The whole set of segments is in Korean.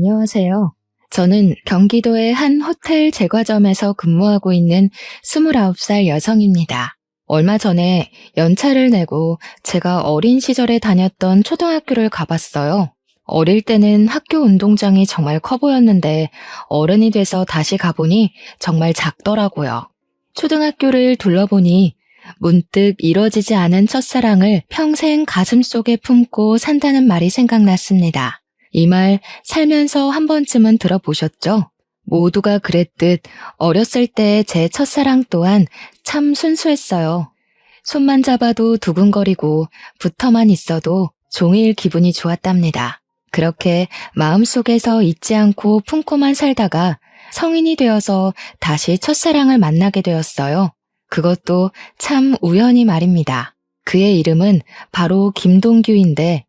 안녕하세요. 저는 경기도의 한 호텔 제과점에서 근무하고 있는 29살 여성입니다. 얼마 전에 연차를 내고 제가 어린 시절에 다녔던 초등학교를 가봤어요. 어릴 때는 학교 운동장이 정말 커 보였는데 어른이 돼서 다시 가보니 정말 작더라고요. 초등학교를 둘러보니 문득 이뤄지지 않은 첫사랑을 평생 가슴속에 품고 산다는 말이 생각났습니다. 이 말 살면서 한 번쯤은 들어보셨죠? 모두가 그랬듯 어렸을 때 제 첫사랑 또한 참 순수했어요. 손만 잡아도 두근거리고 붙어만 있어도 종일 기분이 좋았답니다. 그렇게 마음속에서 잊지 않고 품고만 살다가 성인이 되어서 다시 첫사랑을 만나게 되었어요. 그것도 참 우연히 말입니다. 그의 이름은 바로 김동규인데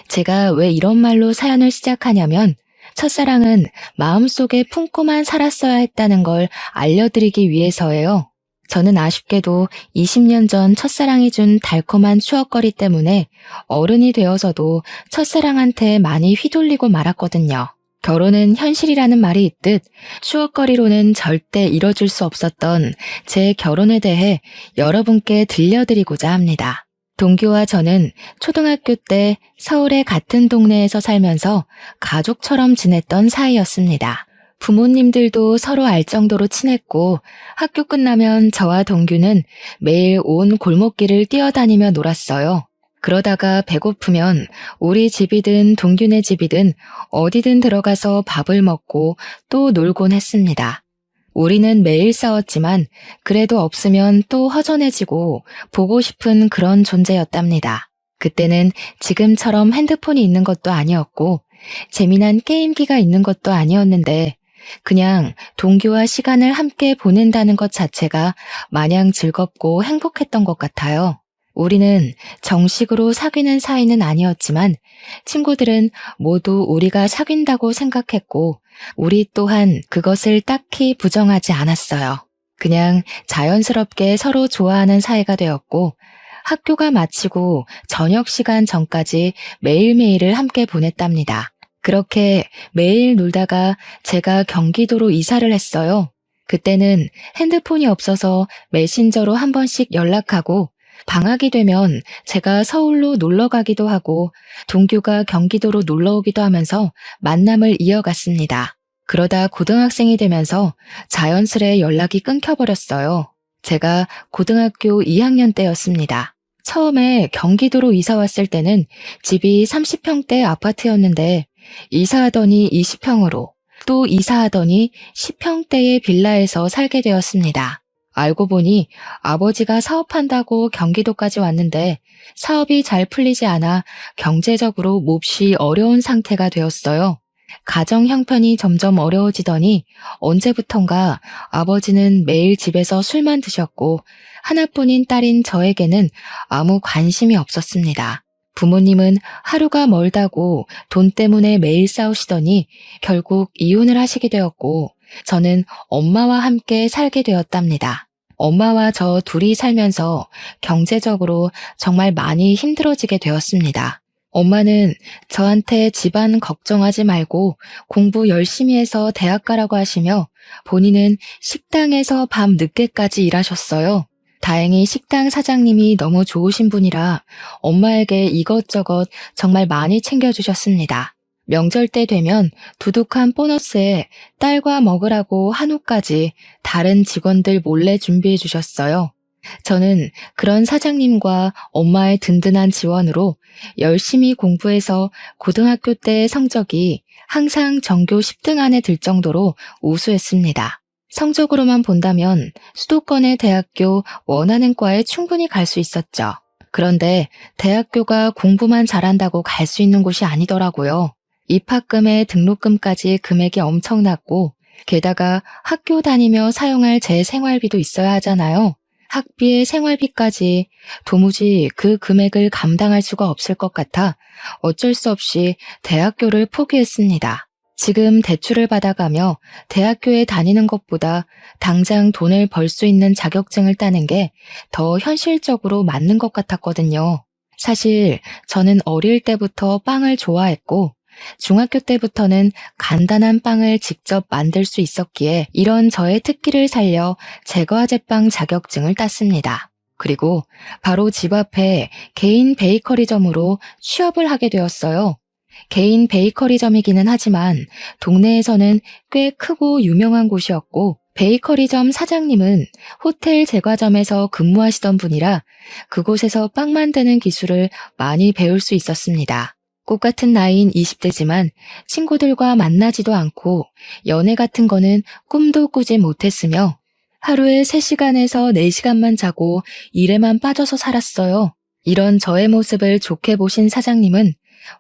제가 왜 이런 말로 사연을 시작하냐면 첫사랑은 마음속에 품고만 살았어야 했다는 걸 알려드리기 위해서예요. 저는 아쉽게도 20년 전 첫사랑이 준 달콤한 추억거리 때문에 어른이 되어서도 첫사랑한테 많이 휘둘리고 말았거든요. 결혼은 현실이라는 말이 있듯 추억거리로는 절대 이뤄줄 수 없었던 제 결혼에 대해 여러분께 들려드리고자 합니다. 동규와 저는 초등학교 때 서울의 같은 동네에서 살면서 가족처럼 지냈던 사이였습니다. 부모님들도 서로 알 정도로 친했고 학교 끝나면 저와 동규는 매일 온 골목길을 뛰어다니며 놀았어요. 그러다가 배고프면 우리 집이든 동규네 집이든 어디든 들어가서 밥을 먹고 또 놀곤 했습니다. 우리는 매일 싸웠지만 그래도 없으면 또 허전해지고 보고 싶은 그런 존재였답니다. 그때는 지금처럼 핸드폰이 있는 것도 아니었고 재미난 게임기가 있는 것도 아니었는데 그냥 동규와 시간을 함께 보낸다는 것 자체가 마냥 즐겁고 행복했던 것 같아요. 우리는 정식으로 사귀는 사이는 아니었지만 친구들은 모두 우리가 사귄다고 생각했고 우리 또한 그것을 딱히 부정하지 않았어요. 그냥 자연스럽게 서로 좋아하는 사이가 되었고 학교가 마치고 저녁 시간 전까지 매일매일을 함께 보냈답니다. 그렇게 매일 놀다가 제가 경기도로 이사를 했어요. 그때는 핸드폰이 없어서 메신저로 한 번씩 연락하고 방학이 되면 제가 서울로 놀러 가기도 하고 동규가 경기도로 놀러 오기도 하면서 만남을 이어갔습니다. 그러다 고등학생이 되면서 자연스레 연락이 끊겨버렸어요. 제가 고등학교 2학년 때였습니다. 처음에 경기도로 이사 왔을 때는 집이 30평대 아파트였는데 이사하더니 20평으로 또 이사하더니 10평대의 빌라에서 살게 되었습니다. 알고 보니 아버지가 사업한다고 경기도까지 왔는데 사업이 잘 풀리지 않아 경제적으로 몹시 어려운 상태가 되었어요. 가정 형편이 점점 어려워지더니 언제부턴가 아버지는 매일 집에서 술만 드셨고 하나뿐인 딸인 저에게는 아무 관심이 없었습니다. 부모님은 하루가 멀다고 돈 때문에 매일 싸우시더니 결국 이혼을 하시게 되었고 저는 엄마와 함께 살게 되었답니다. 엄마와 저 둘이 살면서 경제적으로 정말 많이 힘들어지게 되었습니다. 엄마는 저한테 집안 걱정하지 말고 공부 열심히 해서 대학 가라고 하시며 본인은 식당에서 밤 늦게까지 일하셨어요. 다행히 식당 사장님이 너무 좋으신 분이라 엄마에게 이것저것 정말 많이 챙겨주셨습니다. 명절 때 되면 두둑한 보너스에 딸과 먹으라고 한우까지 다른 직원들 몰래 준비해 주셨어요. 저는 그런 사장님과 엄마의 든든한 지원으로 열심히 공부해서 고등학교 때 성적이 항상 전교 10등 안에 들 정도로 우수했습니다. 성적으로만 본다면 수도권의 대학교 원하는 과에 충분히 갈 수 있었죠. 그런데 대학교가 공부만 잘한다고 갈 수 있는 곳이 아니더라고요. 입학금에 등록금까지 금액이 엄청났고 게다가 학교 다니며 사용할 제 생활비도 있어야 하잖아요. 학비에 생활비까지 도무지 그 금액을 감당할 수가 없을 것 같아 어쩔 수 없이 대학교를 포기했습니다. 지금 대출을 받아가며 대학교에 다니는 것보다 당장 돈을 벌 수 있는 자격증을 따는 게 더 현실적으로 맞는 것 같았거든요. 사실 저는 어릴 때부터 빵을 좋아했고 중학교 때부터는 간단한 빵을 직접 만들 수 있었기에 이런 저의 특기를 살려 제과제빵 자격증을 땄습니다. 그리고 바로 집 앞에 개인 베이커리점으로 취업을 하게 되었어요. 개인 베이커리점이기는 하지만 동네에서는 꽤 크고 유명한 곳이었고 베이커리점 사장님은 호텔 제과점에서 근무하시던 분이라 그곳에서 빵 만드는 기술을 많이 배울 수 있었습니다. 꽃 같은 나이인 20대지만 친구들과 만나지도 않고 연애 같은 거는 꿈도 꾸지 못했으며 하루에 3시간에서 4시간만 자고 일에만 빠져서 살았어요. 이런 저의 모습을 좋게 보신 사장님은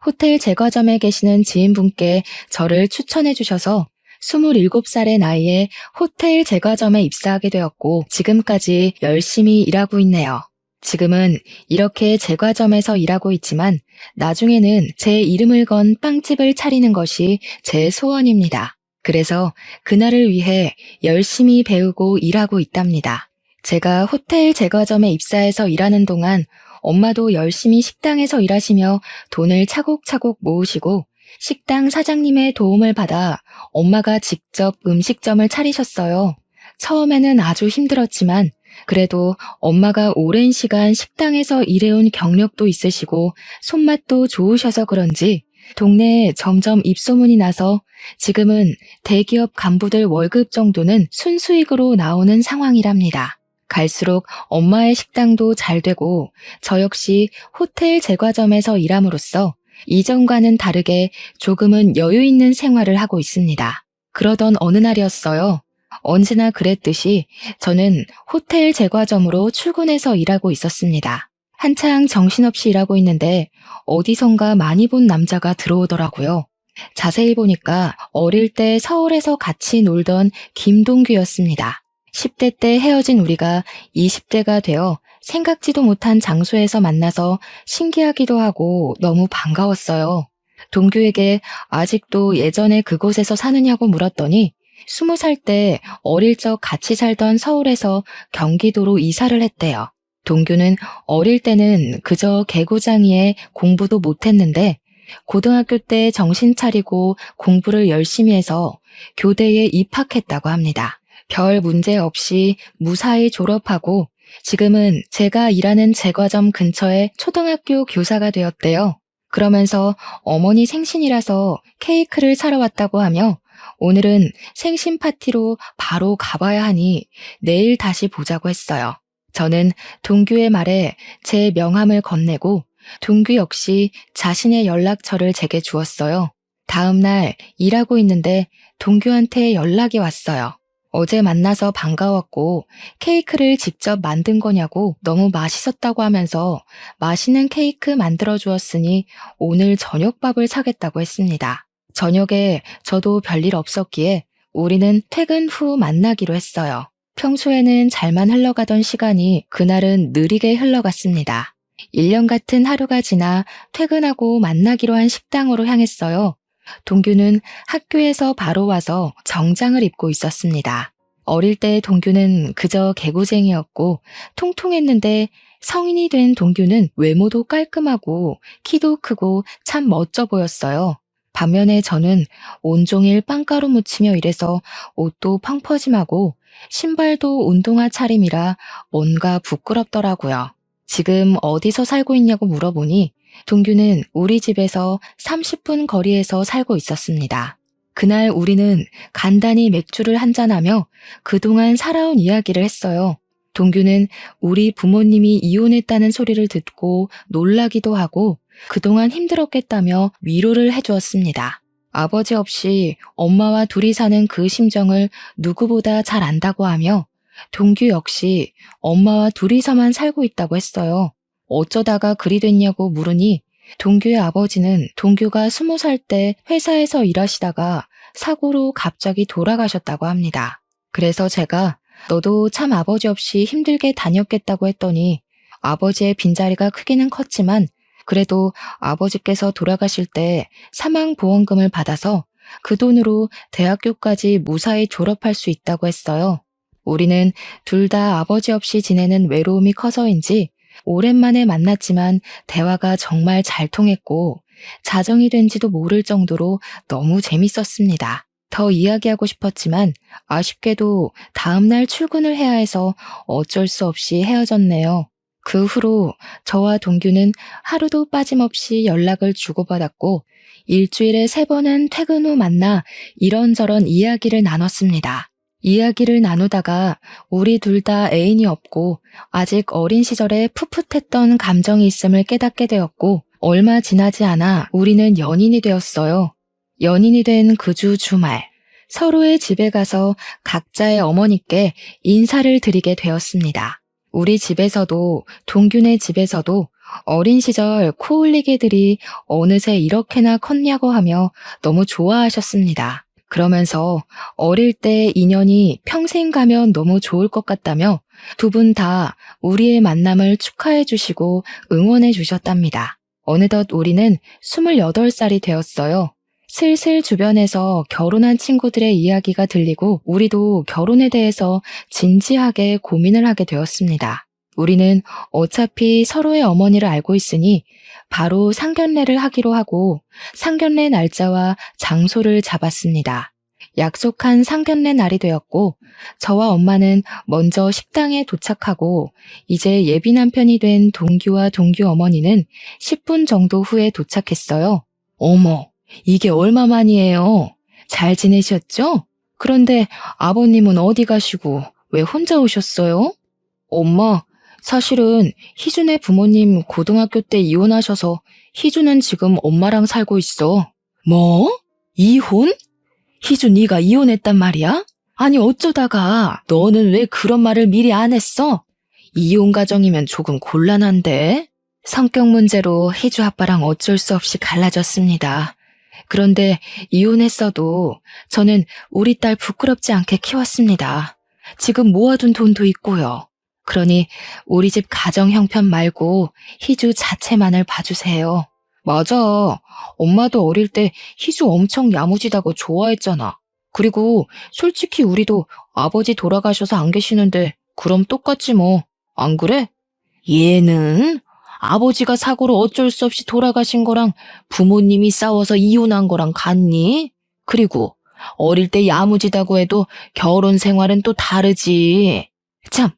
호텔 제과점에 계시는 지인분께 저를 추천해 주셔서 27살의 나이에 호텔 제과점에 입사하게 되었고 지금까지 열심히 일하고 있네요. 지금은 이렇게 제과점에서 일하고 있지만 나중에는 제 이름을 건 빵집을 차리는 것이 제 소원입니다. 그래서 그날을 위해 열심히 배우고 일하고 있답니다. 제가 호텔 제과점에 입사해서 일하는 동안 엄마도 열심히 식당에서 일하시며 돈을 차곡차곡 모으시고 식당 사장님의 도움을 받아 엄마가 직접 음식점을 차리셨어요. 처음에는 아주 힘들었지만 그래도 엄마가 오랜 시간 식당에서 일해온 경력도 있으시고 손맛도 좋으셔서 그런지 동네에 점점 입소문이 나서 지금은 대기업 간부들 월급 정도는 순수익으로 나오는 상황이랍니다. 갈수록 엄마의 식당도 잘 되고 저 역시 호텔 제과점에서 일함으로써 이전과는 다르게 조금은 여유 있는 생활을 하고 있습니다. 그러던 어느 날이었어요. 언제나 그랬듯이 저는 호텔 제과점으로 출근해서 일하고 있었습니다. 한창 정신없이 일하고 있는데 어디선가 많이 본 남자가 들어오더라고요. 자세히 보니까 어릴 때 서울에서 같이 놀던 김동규였습니다. 10대 때 헤어진 우리가 20대가 되어 생각지도 못한 장소에서 만나서 신기하기도 하고 너무 반가웠어요. 동규에게 아직도 예전에 그곳에서 사느냐고 물었더니 20살 때 어릴 적 같이 살던 서울에서 경기도로 이사를 했대요. 동규는 어릴 때는 그저 개구장이에 공부도 못했는데 고등학교 때 정신 차리고 공부를 열심히 해서 교대에 입학했다고 합니다. 별 문제 없이 무사히 졸업하고 지금은 제가 일하는 제과점 근처에 초등학교 교사가 되었대요. 그러면서 어머니 생신이라서 케이크를 사러 왔다고 하며 오늘은 생신 파티로 바로 가봐야 하니 내일 다시 보자고 했어요. 저는 동규의 말에 제 명함을 건네고 동규 역시 자신의 연락처를 제게 주었어요. 다음 날 일하고 있는데 동규한테 연락이 왔어요. 어제 만나서 반가웠고 케이크를 직접 만든 거냐고 너무 맛있었다고 하면서 맛있는 케이크 만들어 주었으니 오늘 저녁밥을 사겠다고 했습니다. 저녁에 저도 별일 없었기에 우리는 퇴근 후 만나기로 했어요. 평소에는 잘만 흘러가던 시간이 그날은 느리게 흘러갔습니다. 1년 같은 하루가 지나 퇴근하고 만나기로 한 식당으로 향했어요. 동규는 학교에서 바로 와서 정장을 입고 있었습니다. 어릴 때 동규는 그저 개구쟁이였고 통통했는데 성인이 된 동규는 외모도 깔끔하고 키도 크고 참 멋져 보였어요. 반면에 저는 온종일 빵가루 묻히며 일해서 옷도 펑퍼짐하고 신발도 운동화 차림이라 뭔가 부끄럽더라고요. 지금 어디서 살고 있냐고 물어보니 동규는 우리 집에서 30분 거리에서 살고 있었습니다. 그날 우리는 간단히 맥주를 한잔하며 그동안 살아온 이야기를 했어요. 동규는 우리 부모님이 이혼했다는 소리를 듣고 놀라기도 하고 그동안 힘들었겠다며 위로를 해주었습니다. 아버지 없이 엄마와 둘이 사는 그 심정을 누구보다 잘 안다고 하며 동규 역시 엄마와 둘이서만 살고 있다고 했어요. 어쩌다가 그리 됐냐고 물으니 동규의 아버지는 동규가 20살 때 회사에서 일하시다가 사고로 갑자기 돌아가셨다고 합니다. 그래서 제가 너도 참 아버지 없이 힘들게 다녔겠다고 했더니 아버지의 빈자리가 크기는 컸지만 그래도 아버지께서 돌아가실 때 사망보험금을 받아서 그 돈으로 대학교까지 무사히 졸업할 수 있다고 했어요. 우리는 둘 다 아버지 없이 지내는 외로움이 커서인지 오랜만에 만났지만 대화가 정말 잘 통했고 자정이 된지도 모를 정도로 너무 재밌었습니다. 더 이야기하고 싶었지만 아쉽게도 다음날 출근을 해야 해서 어쩔 수 없이 헤어졌네요. 그 후로 저와 동규는 하루도 빠짐없이 연락을 주고받았고 일주일에 3번은 퇴근 후 만나 이런저런 이야기를 나눴습니다. 이야기를 나누다가 우리 둘 다 애인이 없고 아직 어린 시절에 풋풋했던 감정이 있음을 깨닫게 되었고 얼마 지나지 않아 우리는 연인이 되었어요. 연인이 된 그 주 주말 서로의 집에 가서 각자의 어머니께 인사를 드리게 되었습니다. 우리 집에서도 동균의 집에서도 어린 시절 코올리개들이 어느새 이렇게나 컸냐고 하며 너무 좋아하셨습니다. 그러면서 어릴 때 인연이 평생 가면 너무 좋을 것 같다며 두 분 다 우리의 만남을 축하해 주시고 응원해 주셨답니다. 어느덧 우리는 28살이 되었어요. 슬슬 주변에서 결혼한 친구들의 이야기가 들리고 우리도 결혼에 대해서 진지하게 고민을 하게 되었습니다. 우리는 어차피 서로의 어머니를 알고 있으니 바로 상견례를 하기로 하고 상견례 날짜와 장소를 잡았습니다. 약속한 상견례 날이 되었고 저와 엄마는 먼저 식당에 도착하고 이제 예비 남편이 된 동규와 동규 어머니는 10분 정도 후에 도착했어요. 어머, 이게 얼마만이에요? 잘 지내셨죠? 그런데 아버님은 어디 가시고 왜 혼자 오셨어요? 엄마, 사실은 희준의 부모님 고등학교 때 이혼하셔서 희준은 지금 엄마랑 살고 있어. 뭐? 이혼? 희준 네가 이혼했단 말이야? 아니 어쩌다가 너는 왜 그런 말을 미리 안 했어? 이혼 가정이면 조금 곤란한데? 성격 문제로 희주 아빠랑 어쩔 수 없이 갈라졌습니다. 그런데 이혼했어도 저는 우리 딸 부끄럽지 않게 키웠습니다. 지금 모아둔 돈도 있고요. 그러니 우리 집 가정 형편 말고 희주 자체만을 봐주세요. 맞아. 엄마도 어릴 때 희주 엄청 야무지다고 좋아했잖아. 그리고 솔직히 우리도 아버지 돌아가셔서 안 계시는데 그럼 똑같지 뭐. 안 그래? 얘는 아버지가 사고로 어쩔 수 없이 돌아가신 거랑 부모님이 싸워서 이혼한 거랑 같니? 그리고 어릴 때 야무지다고 해도 결혼 생활은 또 다르지. 참,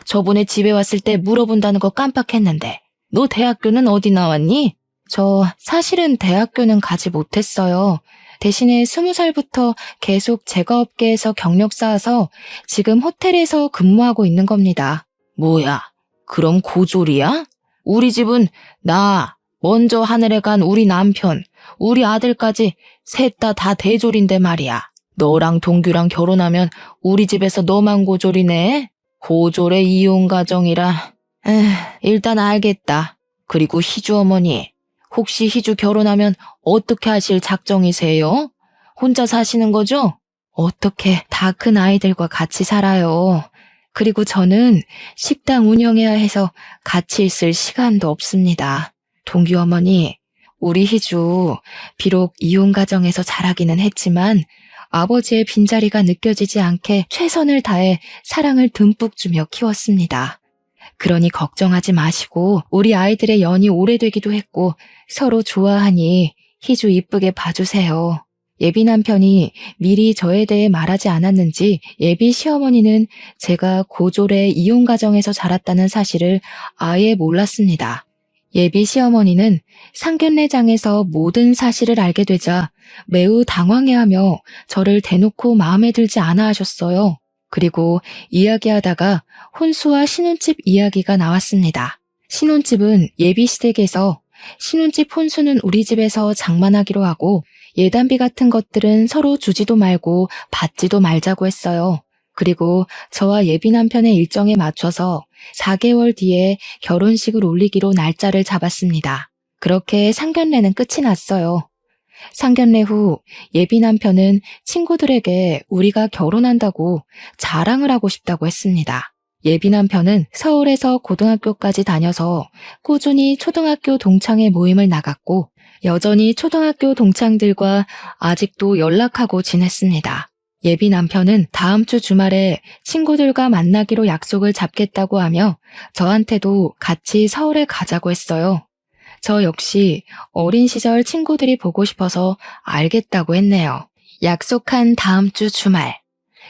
저번에 집에 왔을 때 물어본다는 거 깜빡했는데 너 대학교는 어디 나왔니? 저 사실은 대학교는 가지 못했어요. 대신에 20살부터 계속 제과업계에서 경력 쌓아서 지금 호텔에서 근무하고 있는 겁니다. 뭐야, 그럼 고졸이야? 우리 집은 나, 먼저 하늘에 간 우리 남편, 우리 아들까지 셋 다 대졸인데 말이야. 너랑 동규랑 결혼하면 우리 집에서 너만 고졸이네. 고졸의 이혼 가정이라. 일단 알겠다. 그리고 희주 어머니, 혹시 희주 결혼하면 어떻게 하실 작정이세요? 혼자 사시는 거죠? 어떻게 다 큰 아이들과 같이 살아요. 그리고 저는 식당 운영해야 해서 같이 있을 시간도 없습니다. 동규 어머니, 우리 희주 비록 이혼 가정에서 자라기는 했지만 아버지의 빈자리가 느껴지지 않게 최선을 다해 사랑을 듬뿍 주며 키웠습니다. 그러니 걱정하지 마시고 우리 아이들의 연이 오래되기도 했고 서로 좋아하니 희주 이쁘게 봐주세요. 예비 남편이 미리 저에 대해 말하지 않았는지 예비 시어머니는 제가 고졸의 이혼 가정에서 자랐다는 사실을 아예 몰랐습니다. 예비 시어머니는 상견례장에서 모든 사실을 알게 되자 매우 당황해하며 저를 대놓고 마음에 들지 않아 하셨어요. 그리고 이야기하다가 혼수와 신혼집 이야기가 나왔습니다. 신혼집은 예비 시댁에서 신혼집 혼수는 우리 집에서 장만하기로 하고 예단비 같은 것들은 서로 주지도 말고 받지도 말자고 했어요. 그리고 저와 예비 남편의 일정에 맞춰서 4개월 뒤에 결혼식을 올리기로 날짜를 잡았습니다. 그렇게 상견례는 끝이 났어요. 상견례 후 예비 남편은 친구들에게 우리가 결혼한다고 자랑을 하고 싶다고 했습니다. 예비 남편은 서울에서 고등학교까지 다녀서 꾸준히 초등학교 동창회 모임을 나갔고 여전히 초등학교 동창들과 아직도 연락하고 지냈습니다. 예비 남편은 다음 주 주말에 친구들과 만나기로 약속을 잡겠다고 하며 저한테도 같이 서울에 가자고 했어요. 저 역시 어린 시절 친구들이 보고 싶어서 알겠다고 했네요. 약속한 다음 주 주말.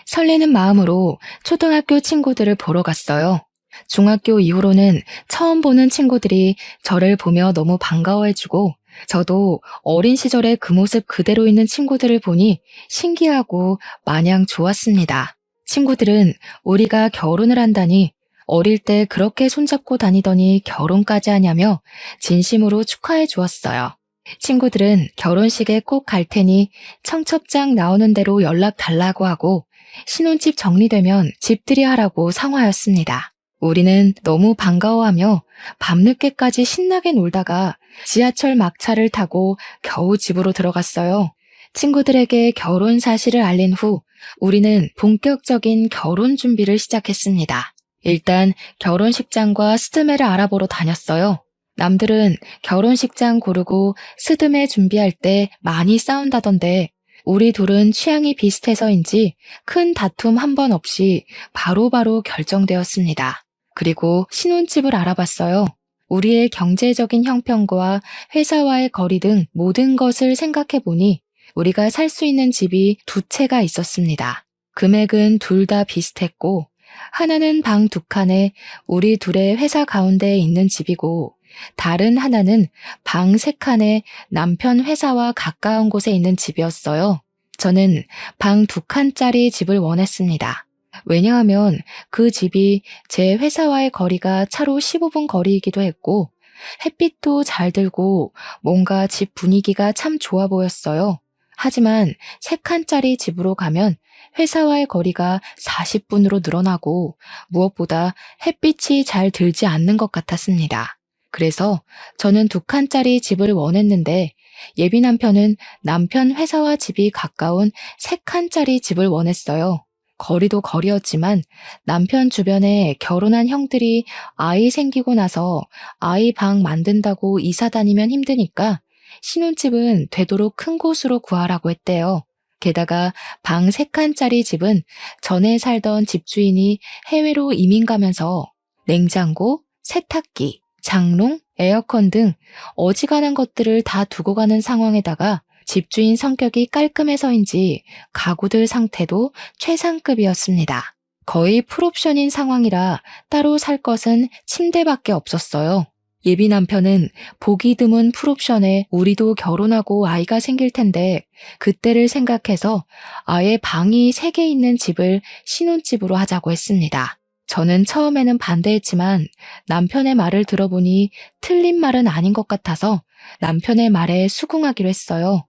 설레는 마음으로 초등학교 친구들을 보러 갔어요. 중학교 이후로는 처음 보는 친구들이 저를 보며 너무 반가워해주고 저도 어린 시절의 그 모습 그대로 있는 친구들을 보니 신기하고 마냥 좋았습니다. 친구들은 우리가 결혼을 한다니 어릴 때 그렇게 손잡고 다니더니 결혼까지 하냐며 진심으로 축하해 주었어요. 친구들은 결혼식에 꼭 갈 테니 청첩장 나오는 대로 연락 달라고 하고 신혼집 정리되면 집들이 하라고 상화였습니다. 우리는 너무 반가워하며 밤늦게까지 신나게 놀다가 지하철 막차를 타고 겨우 집으로 들어갔어요. 친구들에게 결혼 사실을 알린 후 우리는 본격적인 결혼 준비를 시작했습니다. 일단 결혼식장과 스드메를 알아보러 다녔어요. 남들은 결혼식장 고르고 스드메 준비할 때 많이 싸운다던데 우리 둘은 취향이 비슷해서인지 큰 다툼 한 번 없이 바로바로 결정되었습니다. 그리고 신혼집을 알아봤어요. 우리의 경제적인 형편과 회사와의 거리 등 모든 것을 생각해보니 우리가 살 수 있는 집이 두 채가 있었습니다. 금액은 둘 다 비슷했고 하나는 방 2칸에 우리 둘의 회사 가운데에 있는 집이고 다른 하나는 방 3칸에 남편 회사와 가까운 곳에 있는 집이었어요. 저는 방 2칸짜리 집을 원했습니다. 왜냐하면 그 집이 제 회사와의 거리가 차로 15분 거리이기도 했고 햇빛도 잘 들고 뭔가 집 분위기가 참 좋아 보였어요. 하지만 3칸짜리 집으로 가면 회사와의 거리가 40분으로 늘어나고 무엇보다 햇빛이 잘 들지 않는 것 같았습니다. 그래서 저는 2칸짜리 집을 원했는데 예비 남편은 남편 회사와 집이 가까운 3칸짜리 집을 원했어요. 거리도 거리였지만 남편 주변에 결혼한 형들이 아이 생기고 나서 아이 방 만든다고 이사 다니면 힘드니까 신혼집은 되도록 큰 곳으로 구하라고 했대요. 게다가 방 3칸짜리 집은 전에 살던 집주인이 해외로 이민 가면서 냉장고, 세탁기, 장롱, 에어컨 등 어지간한 것들을 다 두고 가는 상황에다가 집주인 성격이 깔끔해서인지 가구들 상태도 최상급이었습니다. 거의 풀옵션인 상황이라 따로 살 것은 침대밖에 없었어요. 예비 남편은 보기 드문 풀옵션에 우리도 결혼하고 아이가 생길 텐데 그때를 생각해서 아예 방이 3개 있는 집을 신혼집으로 하자고 했습니다. 저는 처음에는 반대했지만 남편의 말을 들어보니 틀린 말은 아닌 것 같아서 남편의 말에 수긍하기로 했어요.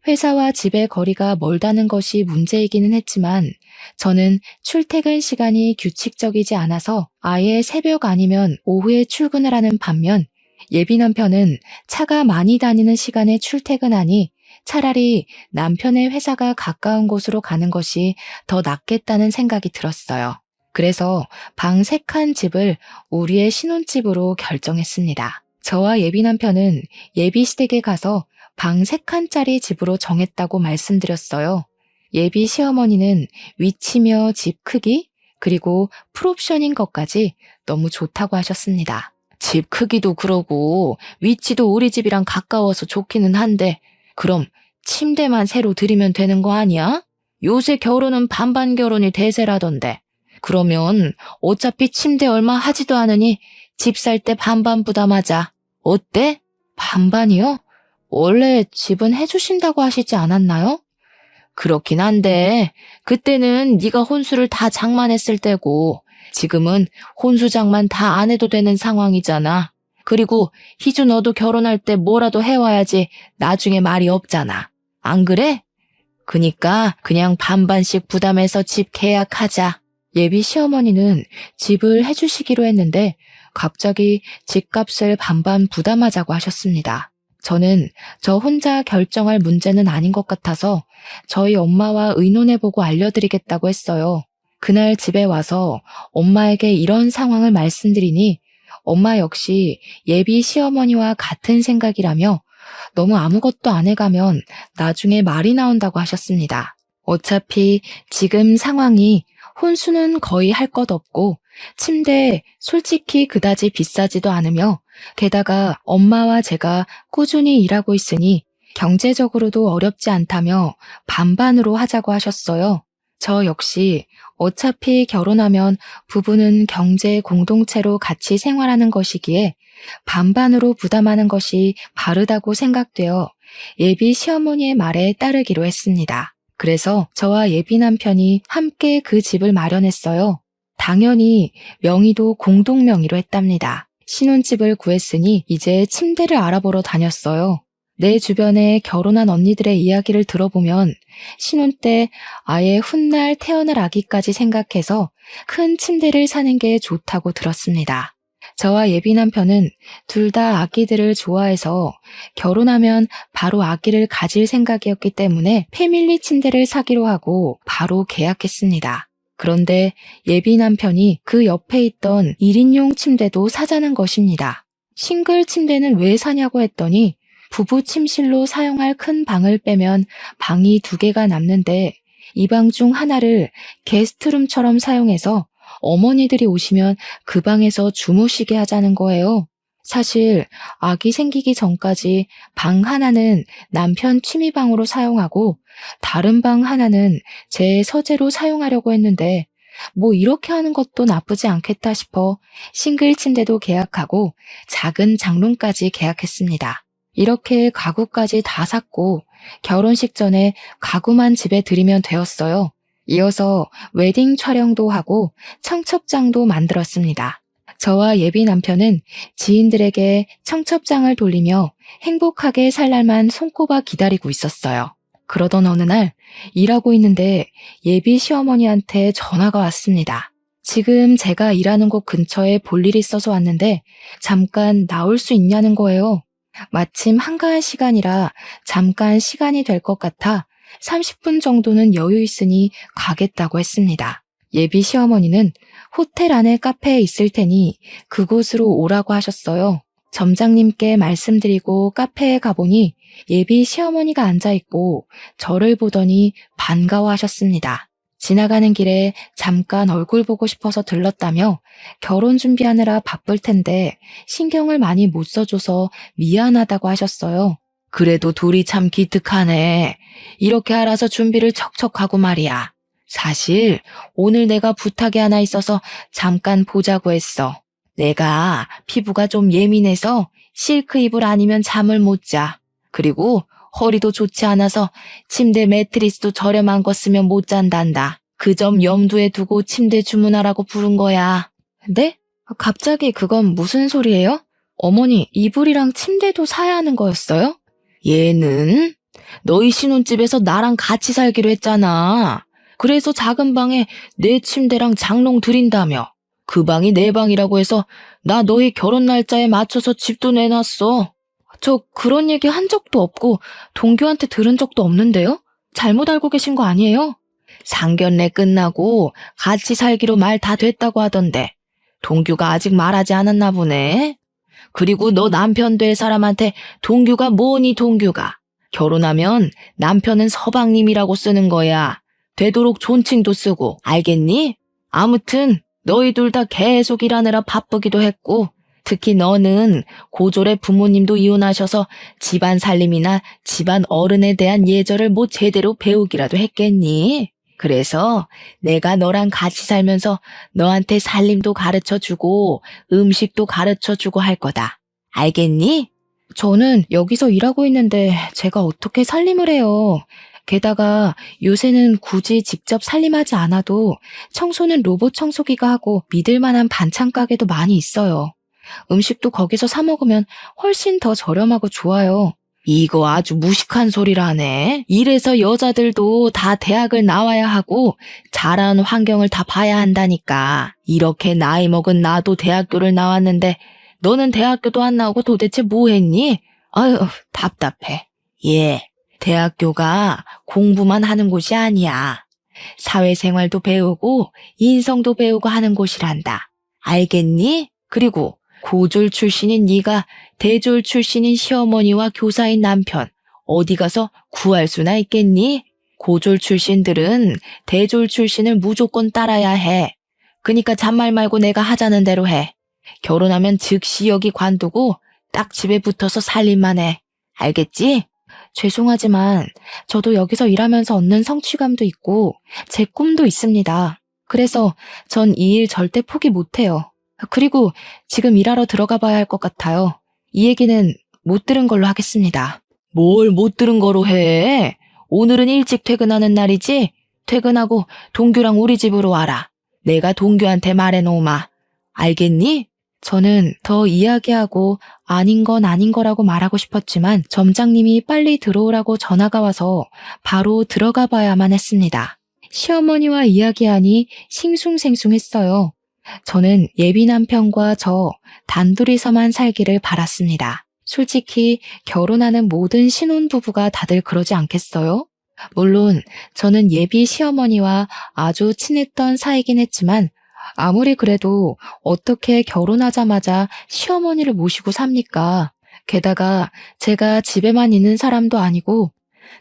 회사와 집의 거리가 멀다는 것이 문제이기는 했지만 저는 출퇴근 시간이 규칙적이지 않아서 아예 새벽 아니면 오후에 출근을 하는 반면 예비 남편은 차가 많이 다니는 시간에 출퇴근하니 차라리 남편의 회사가 가까운 곳으로 가는 것이 더 낫겠다는 생각이 들었어요. 그래서 방 3칸 집을 우리의 신혼집으로 결정했습니다. 저와 예비 남편은 예비 시댁에 가서 방 3칸짜리 집으로 정했다고 말씀드렸어요. 예비 시어머니는 위치며 집 크기, 그리고 풀옵션인 것까지 너무 좋다고 하셨습니다. 집 크기도 그러고 위치도 우리 집이랑 가까워서 좋기는 한데 그럼 침대만 새로 들이면 되는 거 아니야? 요새 결혼은 반반 결혼이 대세라던데. 그러면 어차피 침대 얼마 하지도 않으니 집 살 때 반반 부담하자. 어때? 반반이요? 원래 집은 해주신다고 하시지 않았나요? 그렇긴 한데 그때는 네가 혼수를 다 장만했을 때고 지금은 혼수 장만 다 안 해도 되는 상황이잖아. 그리고 희주 너도 결혼할 때 뭐라도 해와야지 나중에 말이 없잖아. 안 그래? 그니까 그냥 반반씩 부담해서 집 계약하자. 예비 시어머니는 집을 해주시기로 했는데 갑자기 집값을 반반 부담하자고 하셨습니다. 저는 저 혼자 결정할 문제는 아닌 것 같아서 저희 엄마와 의논해보고 알려드리겠다고 했어요. 그날 집에 와서 엄마에게 이런 상황을 말씀드리니 엄마 역시 예비 시어머니와 같은 생각이라며 너무 아무것도 안 해가면 나중에 말이 나온다고 하셨습니다. 어차피 지금 상황이 혼수는 거의 할 것 없고 침대 솔직히 그다지 비싸지도 않으며 게다가 엄마와 제가 꾸준히 일하고 있으니 경제적으로도 어렵지 않다며 반반으로 하자고 하셨어요. 저 역시 어차피 결혼하면 부부는 경제 공동체로 같이 생활하는 것이기에 반반으로 부담하는 것이 바르다고 생각되어 예비 시어머니의 말에 따르기로 했습니다. 그래서 저와 예비 남편이 함께 그 집을 마련했어요. 당연히 명의도 공동 명의로 했답니다. 신혼집을 구했으니 이제 침대를 알아보러 다녔어요. 내 주변에 결혼한 언니들의 이야기를 들어보면 신혼 때 아예 훗날 태어날 아기까지 생각해서 큰 침대를 사는 게 좋다고 들었습니다. 저와 예비 남편은 둘 다 아기들을 좋아해서 결혼하면 바로 아기를 가질 생각이었기 때문에 패밀리 침대를 사기로 하고 바로 계약했습니다. 그런데 예비 남편이 그 옆에 있던 1인용 침대도 사자는 것입니다. 싱글 침대는 왜 사냐고 했더니 부부 침실로 사용할 큰 방을 빼면 방이 2개가 남는데 이 방 중 하나를 게스트룸처럼 사용해서 어머니들이 오시면 그 방에서 주무시게 하자는 거예요. 사실 아기 생기기 전까지 방 하나는 남편 취미방으로 사용하고 다른 방 하나는 제 서재로 사용하려고 했는데 뭐 이렇게 하는 것도 나쁘지 않겠다 싶어 싱글 침대도 계약하고 작은 장롱까지 계약했습니다. 이렇게 가구까지 다 샀고 결혼식 전에 가구만 집에 들이면 되었어요. 이어서 웨딩 촬영도 하고 청첩장도 만들었습니다. 저와 예비 남편은 지인들에게 청첩장을 돌리며 행복하게 살 날만 손꼽아 기다리고 있었어요. 그러던 어느 날 일하고 있는데 예비 시어머니한테 전화가 왔습니다. 지금 제가 일하는 곳 근처에 볼 일이 있어서 왔는데 잠깐 나올 수 있냐는 거예요. 마침 한가한 시간이라 잠깐 시간이 될 것 같아 30분 정도는 여유 있으니 가겠다고 했습니다. 예비 시어머니는 호텔 안에 카페에 있을 테니 그곳으로 오라고 하셨어요. 점장님께 말씀드리고 카페에 가보니 예비 시어머니가 앉아있고 저를 보더니 반가워하셨습니다. 지나가는 길에 잠깐 얼굴 보고 싶어서 들렀다며 결혼 준비하느라 바쁠 텐데 신경을 많이 못 써줘서 미안하다고 하셨어요. 그래도 둘이 참 기특하네. 이렇게 알아서 준비를 척척하고 말이야. 사실 오늘 내가 부탁이 하나 있어서 잠깐 보자고 했어. 내가 피부가 좀 예민해서 실크 이불 아니면 잠을 못 자. 그리고 허리도 좋지 않아서 침대 매트리스도 저렴한 거 쓰면 못 잔단다. 그 점 염두에 두고 침대 주문하라고 부른 거야. 네? 갑자기 그건 무슨 소리예요? 어머니, 이불이랑 침대도 사야 하는 거였어요? 얘는 너희 신혼집에서 나랑 같이 살기로 했잖아. 그래서 작은 방에 내 침대랑 장롱 드린다며. 그 방이 내 방이라고 해서 나 너희 결혼 날짜에 맞춰서 집도 내놨어. 저 그런 얘기 한 적도 없고 동규한테 들은 적도 없는데요? 잘못 알고 계신 거 아니에요? 상견례 끝나고 같이 살기로 말 다 됐다고 하던데 동규가 아직 말하지 않았나 보네. 그리고 너 남편 될 사람한테 동규가 뭐니 동규가. 결혼하면 남편은 서방님이라고 쓰는 거야. 되도록 존칭도 쓰고 알겠니? 아무튼 너희 둘 다 계속 일하느라 바쁘기도 했고 특히 너는 고졸의 부모님도 이혼하셔서 집안 살림이나 집안 어른에 대한 예절을 뭐 제대로 배우기라도 했겠니? 그래서 내가 너랑 같이 살면서 너한테 살림도 가르쳐주고 음식도 가르쳐주고 할 거다. 알겠니? 저는 여기서 일하고 있는데 제가 어떻게 살림을 해요. 게다가 요새는 굳이 직접 살림하지 않아도 청소는 로봇 청소기가 하고 믿을 만한 반찬 가게도 많이 있어요. 음식도 거기서 사 먹으면 훨씬 더 저렴하고 좋아요. 이거 아주 무식한 소리라네. 이래서 여자들도 다 대학을 나와야 하고 자라는 환경을 다 봐야 한다니까. 이렇게 나이 먹은 나도 대학교를 나왔는데 너는 대학교도 안 나오고 도대체 뭐 했니? 아유, 답답해. 예, 대학교가 공부만 하는 곳이 아니야. 사회생활도 배우고 인성도 배우고 하는 곳이란다. 알겠니? 그리고 고졸 출신인 네가 대졸 출신인 시어머니와 교사인 남편 어디 가서 구할 수나 있겠니? 고졸 출신들은 대졸 출신을 무조건 따라야 해. 그니까 잔말 말고 내가 하자는 대로 해. 결혼하면 즉시 여기 관두고 딱 집에 붙어서 살림만 해. 알겠지? 죄송하지만 저도 여기서 일하면서 얻는 성취감도 있고 제 꿈도 있습니다. 그래서 전 이 일 절대 포기 못해요. 그리고 지금 일하러 들어가 봐야 할 것 같아요. 이 얘기는 못 들은 걸로 하겠습니다. 뭘 못 들은 거로 해? 오늘은 일찍 퇴근하는 날이지? 퇴근하고 동규랑 우리 집으로 와라. 내가 동규한테 말해놓으마. 알겠니? 저는 더 이야기하고 아닌 건 아닌 거라고 말하고 싶었지만 점장님이 빨리 들어오라고 전화가 와서 바로 들어가 봐야만 했습니다. 시어머니와 이야기하니 싱숭생숭했어요. 저는 예비 남편과 저 단둘이서만 살기를 바랐습니다. 솔직히 결혼하는 모든 신혼부부가 다들 그러지 않겠어요? 물론 저는 예비 시어머니와 아주 친했던 사이긴 했지만 아무리 그래도 어떻게 결혼하자마자 시어머니를 모시고 삽니까? 게다가 제가 집에만 있는 사람도 아니고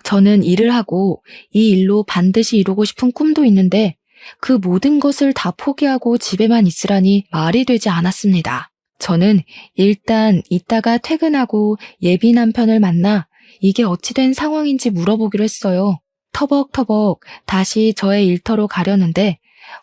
저는 일을 하고 이 일로 반드시 이루고 싶은 꿈도 있는데 그 모든 것을 다 포기하고 집에만 있으라니 말이 되지 않았습니다. 저는 일단 이따가 퇴근하고 예비 남편을 만나 이게 어찌 된 상황인지 물어보기로 했어요. 터벅터벅 다시 저의 일터로 가려는데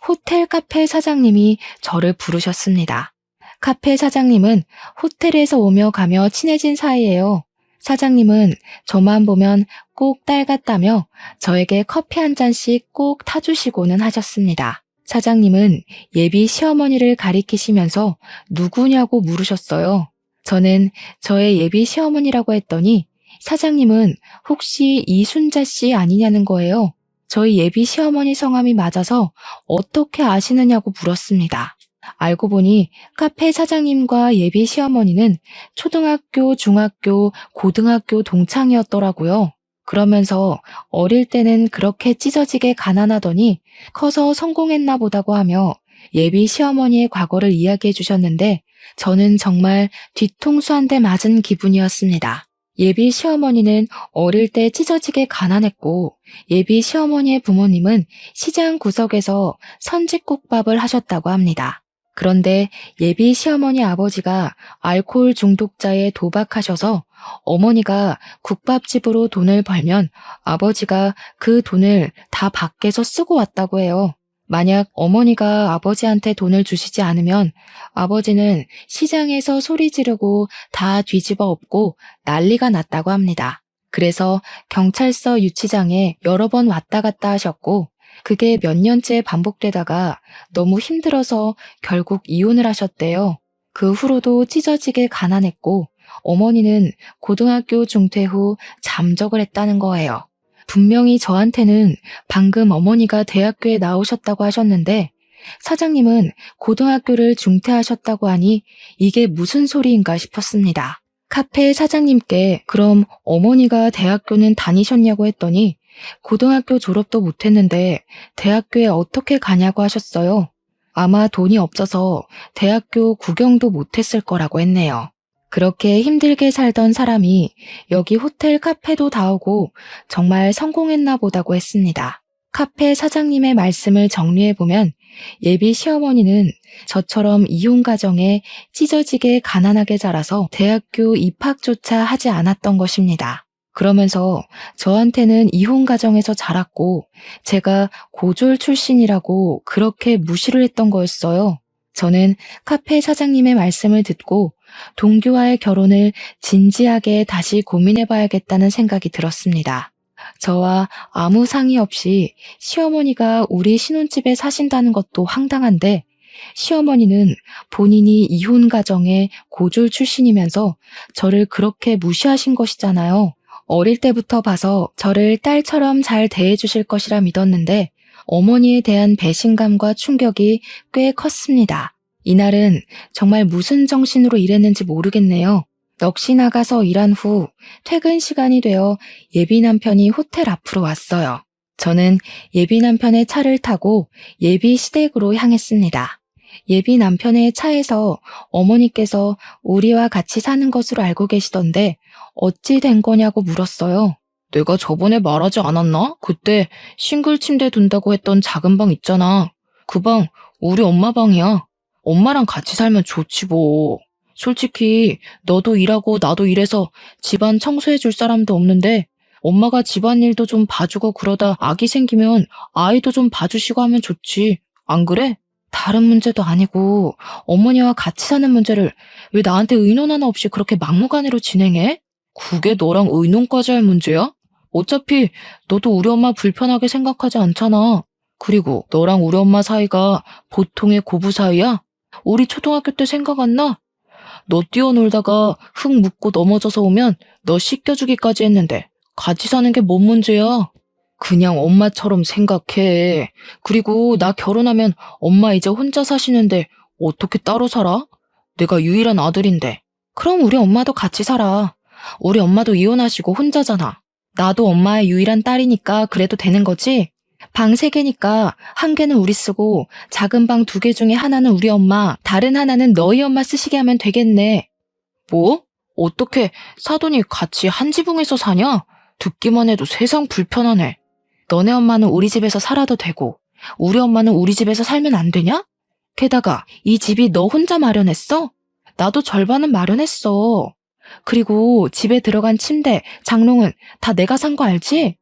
호텔 카페 사장님이 저를 부르셨습니다. 카페 사장님은 호텔에서 오며 가며 친해진 사이예요. 사장님은 저만 보면 꼭 딸 같다며 저에게 커피 한 잔씩 꼭 타주시고는 하셨습니다. 사장님은 예비 시어머니를 가리키시면서 누구냐고 물으셨어요. 저는 저의 예비 시어머니라고 했더니 사장님은 혹시 이순자 씨 아니냐는 거예요. 저희 예비 시어머니 성함이 맞아서 어떻게 아시느냐고 물었습니다. 알고 보니 카페 사장님과 예비 시어머니는 초등학교, 중학교, 고등학교 동창이었더라고요. 그러면서 어릴 때는 그렇게 찢어지게 가난하더니 커서 성공했나 보다고 하며 예비 시어머니의 과거를 이야기해 주셨는데 저는 정말 뒤통수 한 대 맞은 기분이었습니다. 예비 시어머니는 어릴 때 찢어지게 가난했고 예비 시어머니의 부모님은 시장 구석에서 선짓국밥을 하셨다고 합니다. 그런데 예비 시어머니 아버지가 알코올 중독자에 도박하셔서 어머니가 국밥집으로 돈을 벌면 아버지가 그 돈을 다 밖에서 쓰고 왔다고 해요. 만약 어머니가 아버지한테 돈을 주시지 않으면 아버지는 시장에서 소리 지르고 다 뒤집어 엎고 난리가 났다고 합니다. 그래서 경찰서 유치장에 여러 번 왔다 갔다 하셨고 그게 몇 년째 반복되다가 너무 힘들어서 결국 이혼을 하셨대요. 그 후로도 찢어지게 가난했고 어머니는 고등학교 중퇴 후 잠적을 했다는 거예요. 분명히 저한테는 방금 어머니가 대학교에 나오셨다고 하셨는데 사장님은 고등학교를 중퇴하셨다고 하니 이게 무슨 소리인가 싶었습니다. 카페 사장님께 그럼 어머니가 대학교는 다니셨냐고 했더니 고등학교 졸업도 못했는데 대학교에 어떻게 가냐고 하셨어요. 아마 돈이 없어서 대학교 구경도 못했을 거라고 했네요. 그렇게 힘들게 살던 사람이 여기 호텔 카페도 다오고 정말 성공했나 보다고 했습니다. 카페 사장님의 말씀을 정리해보면 예비 시어머니는 저처럼 이혼 가정에 찢어지게 가난하게 자라서 대학교 입학조차 하지 않았던 것입니다. 그러면서 저한테는 이혼 가정에서 자랐고 제가 고졸 출신이라고 그렇게 무시를 했던 거였어요. 저는 카페 사장님의 말씀을 듣고 동규와의 결혼을 진지하게 다시 고민해봐야겠다는 생각이 들었습니다. 저와 아무 상의 없이 시어머니가 우리 신혼집에 사신다는 것도 황당한데 시어머니는 본인이 이혼 가정의 고졸 출신이면서 저를 그렇게 무시하신 것이잖아요. 어릴 때부터 봐서 저를 딸처럼 잘 대해주실 것이라 믿었는데 어머니에 대한 배신감과 충격이 꽤 컸습니다. 이날은 정말 무슨 정신으로 일했는지 모르겠네요. 넋이 나가서 일한 후 퇴근 시간이 되어 예비 남편이 호텔 앞으로 왔어요. 저는 예비 남편의 차를 타고 예비 시댁으로 향했습니다. 예비 남편의 차에서 어머니께서 우리와 같이 사는 것으로 알고 계시던데 어찌 된 거냐고 물었어요. 내가 저번에 말하지 않았나? 그때 싱글 침대 둔다고 했던 작은 방 있잖아. 그 방 우리 엄마 방이야. 엄마랑 같이 살면 좋지 뭐. 솔직히 너도 일하고 나도 일해서 집안 청소해줄 사람도 없는데 엄마가 집안일도 좀 봐주고 그러다 아기 생기면 아이도 좀 봐주시고 하면 좋지. 안 그래? 다른 문제도 아니고 어머니와 같이 사는 문제를 왜 나한테 의논 하나 없이 그렇게 막무가내로 진행해? 그게 너랑 의논까지 할 문제야? 어차피 너도 우리 엄마 불편하게 생각하지 않잖아. 그리고 너랑 우리 엄마 사이가 보통의 고부 사이야? 우리 초등학교 때 생각 안 나? 너 뛰어놀다가 흙 묻고 넘어져서 오면 너 씻겨주기까지 했는데 같이 사는 게 뭔 문제야? 그냥 엄마처럼 생각해. 그리고 나 결혼하면 엄마 이제 혼자 사시는데 어떻게 따로 살아? 내가 유일한 아들인데. 그럼 우리 엄마도 같이 살아. 우리 엄마도 이혼하시고 혼자잖아. 나도 엄마의 유일한 딸이니까 그래도 되는 거지? 방 3개니까 한 개는 우리 쓰고 작은 방 2개 중에 하나는 우리 엄마, 다른 하나는 너희 엄마 쓰시게 하면 되겠네. 뭐? 어떻게 사돈이 같이 한 지붕에서 사냐? 듣기만 해도 세상 불편하네. 너네 엄마는 우리 집에서 살아도 되고 우리 엄마는 우리 집에서 살면 안 되냐? 게다가 이 집이 너 혼자 마련했어? 나도 절반은 마련했어. 그리고 집에 들어간 침대, 장롱은 다 내가 산 거 알지?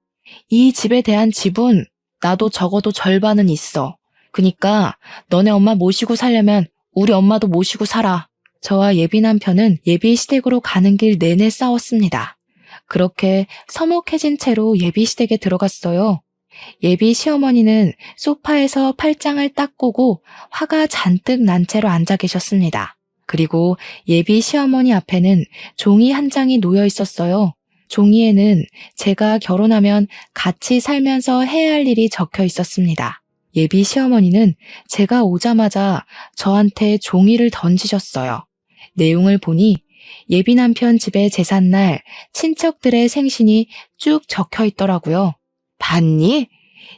이 집에 대한 지분 나도 적어도 절반은 있어. 그니까 너네 엄마 모시고 살려면 우리 엄마도 모시고 살아. 저와 예비 남편은 예비 시댁으로 가는 길 내내 싸웠습니다. 그렇게 서먹해진 채로 예비 시댁에 들어갔어요. 예비 시어머니는 소파에서 팔짱을 딱 꼬고 화가 잔뜩 난 채로 앉아 계셨습니다. 그리고 예비 시어머니 앞에는 종이 한 장이 놓여 있었어요. 종이에는 제가 결혼하면 같이 살면서 해야 할 일이 적혀 있었습니다. 예비 시어머니는 제가 오자마자 저한테 종이를 던지셨어요. 내용을 보니 예비 남편 집의 제삿날 친척들의 생신이 쭉 적혀 있더라고요. 봤니?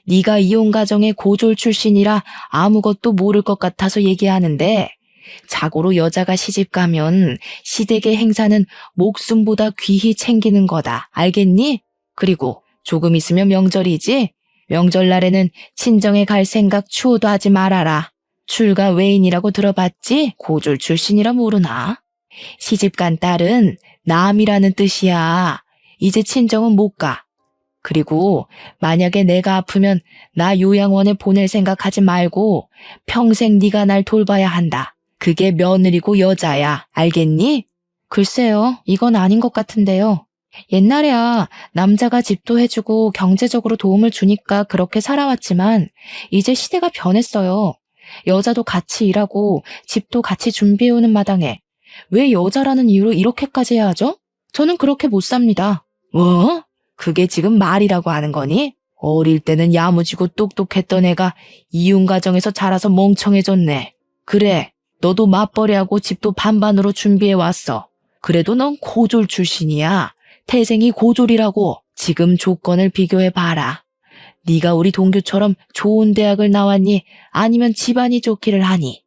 네가 이혼 가정의 고졸 출신이라 아무것도 모를 것 같아서 얘기하는데 자고로 여자가 시집 가면 시댁의 행사는 목숨보다 귀히 챙기는 거다. 알겠니? 그리고 조금 있으면 명절이지? 명절날에는 친정에 갈 생각 추호도 하지 말아라. 출가 외인이라고 들어봤지? 고졸 출신이라 모르나? 시집간 딸은 남이라는 뜻이야. 이제 친정은 못 가. 그리고 만약에 내가 아프면 나 요양원에 보낼 생각하지 말고 평생 네가 날 돌봐야 한다. 그게 며느리고 여자야. 알겠니? 글쎄요, 이건 아닌 것 같은데요. 옛날에야 남자가 집도 해주고 경제적으로 도움을 주니까 그렇게 살아왔지만 이제 시대가 변했어요. 여자도 같이 일하고 집도 같이 준비해오는 마당에 왜 여자라는 이유로 이렇게까지 해야 하죠? 저는 그렇게 못 삽니다. 뭐? 그게 지금 말이라고 하는 거니? 어릴 때는 야무지고 똑똑했던 애가 이혼 가정에서 자라서 멍청해졌네. 그래, 너도 맞벌이하고 집도 반반으로 준비해왔어. 그래도 넌 고졸 출신이야. 태생이 고졸이라고. 지금 조건을 비교해봐라. 네가 우리 동규처럼 좋은 대학을 나왔니? 아니면 집안이 좋기를 하니?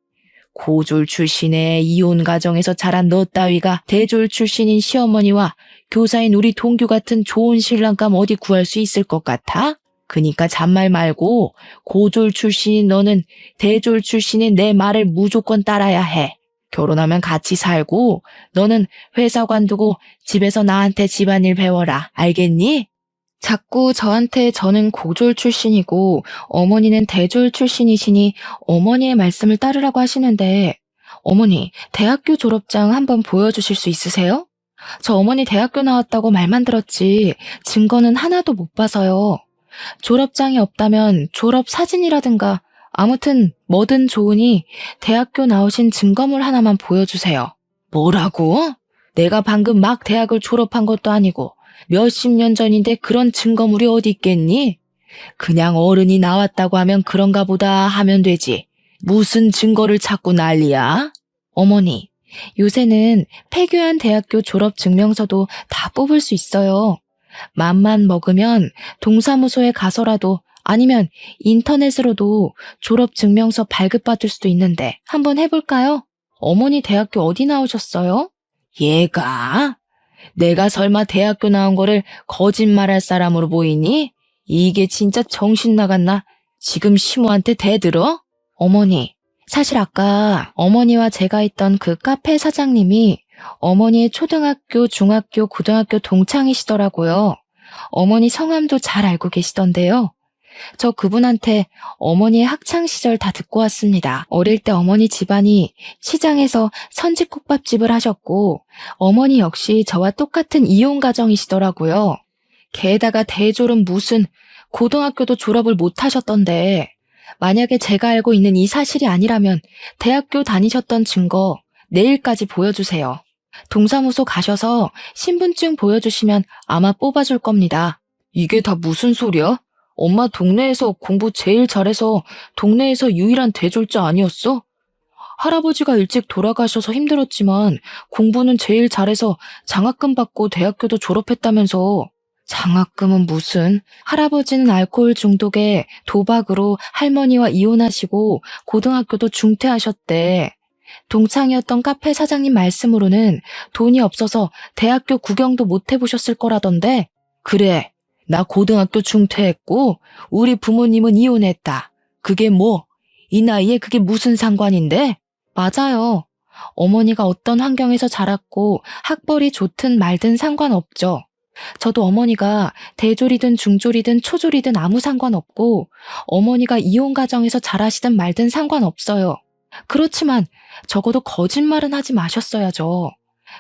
고졸 출신의 이혼 가정에서 자란 너 따위가 대졸 출신인 시어머니와 교사인 우리 동규 같은 좋은 신랑감 어디 구할 수 있을 것 같아? 그니까 잔말 말고 고졸 출신인 너는 대졸 출신인 내 말을 무조건 따라야 해. 결혼하면 같이 살고 너는 회사 관두고 집에서 나한테 집안일 배워라. 알겠니? 자꾸 저한테 저는 고졸 출신이고 어머니는 대졸 출신이시니 어머니의 말씀을 따르라고 하시는데 어머니, 대학교 졸업장 한번 보여주실 수 있으세요? 저 어머니 대학교 나왔다고 말만 들었지 증거는 하나도 못 봐서요. 졸업장이 없다면 졸업 사진이라든가 아무튼 뭐든 좋으니 대학교 나오신 증거물 하나만 보여주세요. 뭐라고? 내가 방금 막 대학을 졸업한 것도 아니고 몇십 년 전인데 그런 증거물이 어디 있겠니? 그냥 어른이 나왔다고 하면 그런가 보다 하면 되지. 무슨 증거를 찾고 난리야? 어머니, 요새는 폐교한 대학교 졸업 증명서도 다 뽑을 수 있어요. 맘만 먹으면 동사무소에 가서라도 아니면 인터넷으로도 졸업 증명서 발급받을 수도 있는데 한번 해볼까요? 어머니 대학교 어디 나오셨어요? 얘가? 내가 설마 대학교 나온 거를 거짓말할 사람으로 보이니? 이게 진짜 정신 나갔나? 지금 시모한테 대들어? 어머니, 사실 아까 어머니와 제가 있던 그 카페 사장님이 어머니의 초등학교, 중학교, 고등학교 동창이시더라고요. 어머니 성함도 잘 알고 계시던데요. 저 그분한테 어머니의 학창 시절 다 듣고 왔습니다. 어릴 때 어머니 집안이 시장에서 선지국밥집을 하셨고 어머니 역시 저와 똑같은 이혼 가정이시더라고요. 게다가 대졸은 무슨 고등학교도 졸업을 못 하셨던데 만약에 제가 알고 있는 이 사실이 아니라면 대학교 다니셨던 증거 내일까지 보여주세요. 동사무소 가셔서 신분증 보여주시면 아마 뽑아줄 겁니다. 이게 다 무슨 소리야? 엄마 동네에서 공부 제일 잘해서 동네에서 유일한 대졸자 아니었어? 할아버지가 일찍 돌아가셔서 힘들었지만 공부는 제일 잘해서 장학금 받고 대학교도 졸업했다면서. 장학금은 무슨? 할아버지는 알코올 중독에 도박으로 할머니와 이혼하시고 고등학교도 중퇴하셨대. 동창이었던 카페 사장님 말씀으로는 돈이 없어서 대학교 구경도 못 해보셨을 거라던데. 그래, 나 고등학교 중퇴했고 우리 부모님은 이혼했다. 그게 뭐? 이 나이에 그게 무슨 상관인데? 맞아요. 어머니가 어떤 환경에서 자랐고 학벌이 좋든 말든 상관없죠. 저도 어머니가 대졸이든 중졸이든 초졸이든 아무 상관없고 어머니가 이혼 가정에서 자라시든 말든 상관없어요. 그렇지만 적어도 거짓말은 하지 마셨어야죠.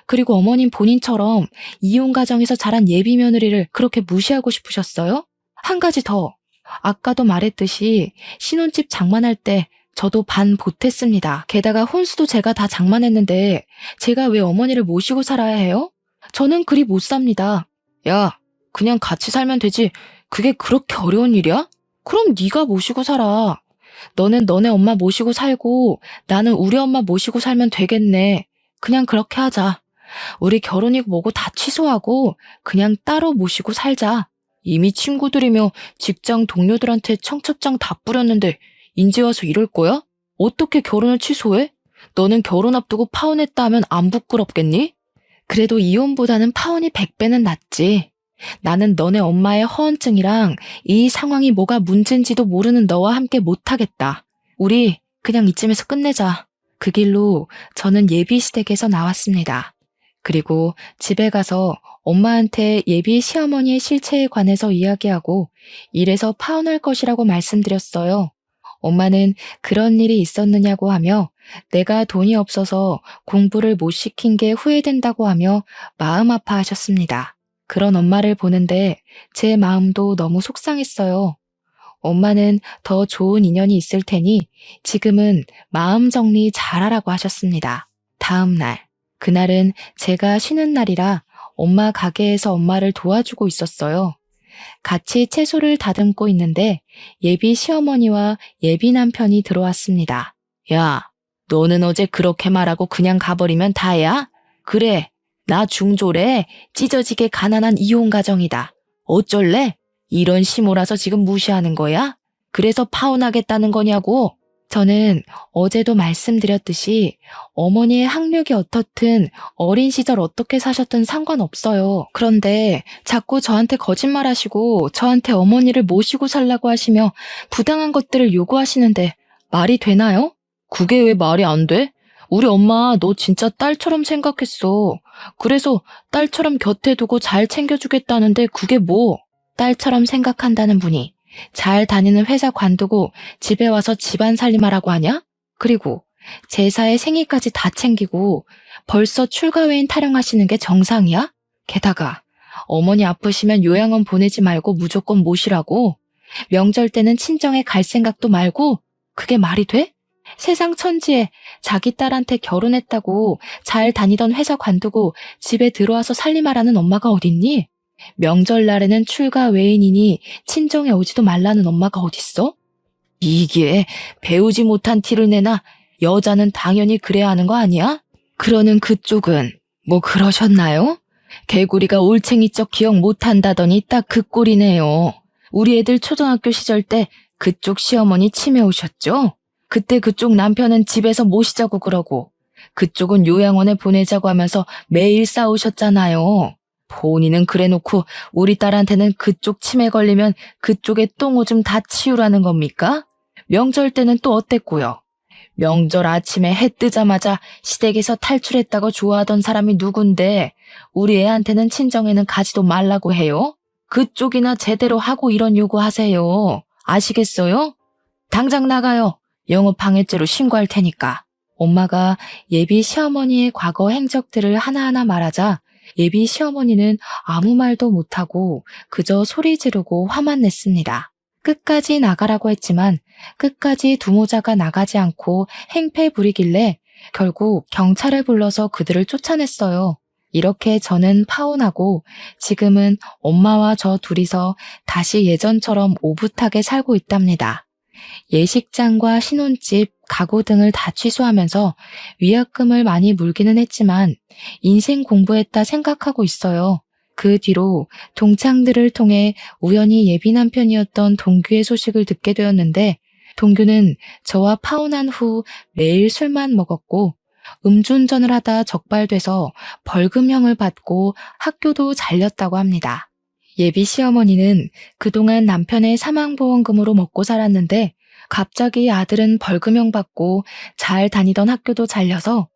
그리고 어머님 본인처럼 이혼 가정에서 자란 예비 며느리를 그렇게 무시하고 싶으셨어요? 한 가지 더. 아까도 말했듯이 신혼집 장만할 때 저도 반 보탰습니다. 게다가 혼수도 제가 다 장만했는데 제가 왜 어머니를 모시고 살아야 해요? 저는 그리 못 삽니다. 야, 그냥 같이 살면 되지. 그게 그렇게 어려운 일이야? 그럼 네가 모시고 살아. 너는 너네 엄마 모시고 살고 나는 우리 엄마 모시고 살면 되겠네. 그냥 그렇게 하자. 우리 결혼이고 뭐고 다 취소하고 그냥 따로 모시고 살자. 이미 친구들이며 직장 동료들한테 청첩장 다 뿌렸는데 인제 와서 이럴 거야? 어떻게 결혼을 취소해? 너는 결혼 앞두고 파혼했다 하면 안 부끄럽겠니? 그래도 이혼보다는 파혼이 100배는 낫지. 나는 너네 엄마의 허언증이랑 이 상황이 뭐가 문제인지도 모르는 너와 함께 못하겠다. 우리 그냥 이쯤에서 끝내자. 그 길로 저는 예비시댁에서 나왔습니다. 그리고 집에 가서 엄마한테 예비 시어머니의 실체에 관해서 이야기하고 이래서 파혼할 것이라고 말씀드렸어요. 엄마는 그런 일이 있었느냐고 하며 내가 돈이 없어서 공부를 못 시킨 게 후회된다고 하며 마음 아파하셨습니다. 그런 엄마를 보는데 제 마음도 너무 속상했어요. 엄마는 더 좋은 인연이 있을 테니 지금은 마음 정리 잘하라고 하셨습니다. 다음 날, 그날은 제가 쉬는 날이라 엄마 가게에서 엄마를 도와주고 있었어요. 같이 채소를 다듬고 있는데 예비 시어머니와 예비 남편이 들어왔습니다. 야, 너는 어제 그렇게 말하고 그냥 가버리면 다야? 그래, 나 중졸에 찢어지게 가난한 이혼 가정이다. 어쩔래? 이런 시모라서 지금 무시하는 거야? 그래서 파혼하겠다는 거냐고? 저는 어제도 말씀드렸듯이 어머니의 학력이 어떻든 어린 시절 어떻게 사셨든 상관없어요. 그런데 자꾸 저한테 거짓말하시고 저한테 어머니를 모시고 살라고 하시며 부당한 것들을 요구하시는데 말이 되나요? 그게 왜 말이 안 돼? 우리 엄마 너 진짜 딸처럼 생각했어. 그래서 딸처럼 곁에 두고 잘 챙겨주겠다는데 그게 뭐? 딸처럼 생각한다는 분이 잘 다니는 회사 관두고 집에 와서 집안 살림하라고 하냐? 그리고 제사에 생일까지 다 챙기고 벌써 출가회인 타령하시는 게 정상이야? 게다가 어머니 아프시면 요양원 보내지 말고 무조건 모시라고? 명절 때는 친정에 갈 생각도 말고? 그게 말이 돼? 세상 천지에 자기 딸한테 결혼했다고 잘 다니던 회사 관두고 집에 들어와서 살림하라는 엄마가 어딨니? 명절날에는 출가 외인이니 친정에 오지도 말라는 엄마가 어딨어? 이게 배우지 못한 티를 내나 여자는 당연히 그래야 하는 거 아니야? 그러는 그쪽은 뭐 그러셨나요? 개구리가 올챙이적 기억 못한다더니 딱 그 꼴이네요. 우리 애들 초등학교 시절 때 그쪽 시어머니 치매 오셨죠? 그때 그쪽 남편은 집에서 모시자고 그러고 그쪽은 요양원에 보내자고 하면서 매일 싸우셨잖아요. 본인은 그래놓고 우리 딸한테는 그쪽 치매 걸리면 그쪽에 똥오줌 다 치우라는 겁니까? 명절 때는 또 어땠고요? 명절 아침에 해 뜨자마자 시댁에서 탈출했다고 좋아하던 사람이 누군데 우리 애한테는 친정에는 가지도 말라고 해요? 그쪽이나 제대로 하고 이런 요구하세요. 아시겠어요? 당장 나가요. 영업방해죄로 신고할 테니까. 엄마가 예비 시어머니의 과거 행적들을 하나하나 말하자 예비 시어머니는 아무 말도 못하고 그저 소리 지르고 화만 냈습니다. 끝까지 나가라고 했지만 끝까지 두모자가 나가지 않고 행패 부리길래 결국 경찰을 불러서 그들을 쫓아냈어요. 이렇게 저는 파혼하고 지금은 엄마와 저 둘이서 다시 예전처럼 오붓하게 살고 있답니다. 예식장과 신혼집, 가구 등을 다 취소하면서 위약금을 많이 물기는 했지만 인생 공부했다 생각하고 있어요. 그 뒤로 동창들을 통해 우연히 예비 남편이었던 동규의 소식을 듣게 되었는데 동규는 저와 파혼한 후 매일 술만 먹었고 음주운전을 하다 적발돼서 벌금형을 받고 학교도 잘렸다고 합니다. 예비 시어머니는 그동안 남편의 사망보험금으로 먹고 살았는데 갑자기 아들은 벌금형 받고 잘 다니던 학교도 잘려서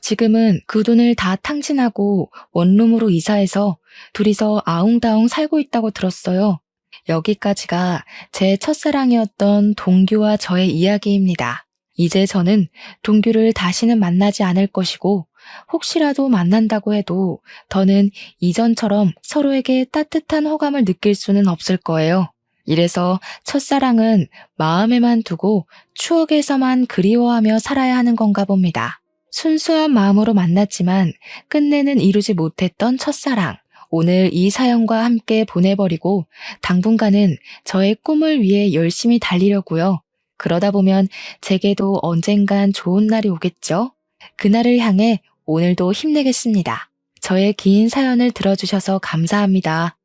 지금은 그 돈을 다 탕진하고 원룸으로 이사해서 둘이서 아웅다웅 살고 있다고 들었어요. 여기까지가 제 첫사랑이었던 동규와 저의 이야기입니다. 이제 저는 동규를 다시는 만나지 않을 것이고 혹시라도 만난다고 해도 더는 이전처럼 서로에게 따뜻한 호감을 느낄 수는 없을 거예요. 이래서 첫사랑은 마음에만 두고 추억에서만 그리워하며 살아야 하는 건가 봅니다. 순수한 마음으로 만났지만 끝내는 이루지 못했던 첫사랑. 오늘 이 사연과 함께 보내버리고 당분간은 저의 꿈을 위해 열심히 달리려고요. 그러다 보면 제게도 언젠간 좋은 날이 오겠죠? 그날을 향해 오늘도 힘내겠습니다. 저의 긴 사연을 들어주셔서 감사합니다.